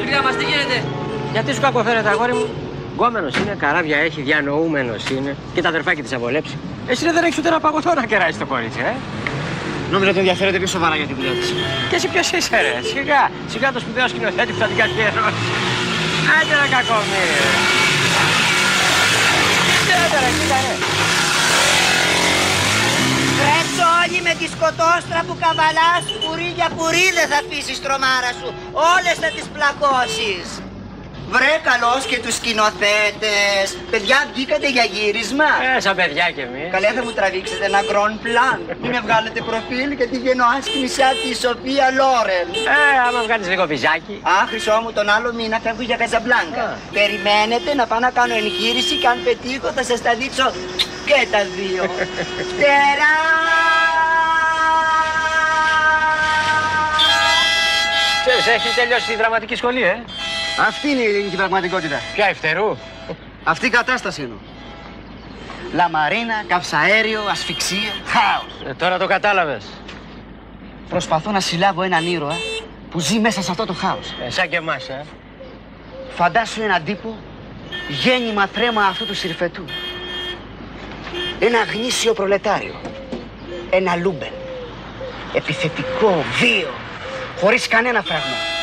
μακριά μας, τι γίνεται? Γιατί σου κακοφαίνεται, αγόρι μου? Γκόμενος είναι, καράβια έχει, διανοούμενος είναι. Και τα αδερφάκια της θα βολέψει. Εσύ δεν έχεις ούτε ένα παγωτό να κεράσεις το κορίτσι, Νόμιζα ότι ενδιαφέρεται πιο σοβαρά για τη δουλειά της. Και εσύ ποιος είσαι, ρε? Σιγά το σπουδαίο σκηνοθέτη που θα την καθιερώσει. Άντε ρε κακομοίρη. Άντε ρε, κοίτα ρε. Βρέξω όλοι με τη σκοτόστρα που καβαλάς, πουρί για πουρί δεν θα αφήσεις τρομάρα σου. Όλες θα τις πλακώσεις. Βρε καλώς και τους σκηνοθέτες. Παιδιά, βγήκατε για γύρισμα? Σαν παιδιά κι εμείς. Καλέ, θα μου τραβήξετε ένα grand plan. Μην με βγάλετε προφίλ γιατί βγαίνω άσχημη σαν τη Σοφία Λόρεν. Άμα βγάλεις λίγο βυζάκι. Α, χρυσό μου, τον άλλο μήνα φεύγω για Καζαμπλάνκα. Περιμένετε να πάω να κάνω εγχείρηση και αν πετύχω θα σας τα δείξω και τα δύο. Φτερά! Ξέρεις, έχει τελειώσει τη δραματική σχολή, Αυτή είναι η ελληνική πραγματικότητα. Ποια Ευτερού? Αυτή η κατάσταση εννοώ. Λαμαρίνα, καυσαέριο, ασφυξία, χάος. Τώρα το κατάλαβες. Προσπαθώ να συλλάβω έναν ήρωα που ζει μέσα σε αυτό το χάος. Σαν και εμάς, Φαντάσου έναν τύπο γέννημα θρέμα αυτού του συρφετού. Ένα γνήσιο προλετάριο. Ένα λούμπεν. Επιθετικό, βίο, χωρίς κανένα φραγμό.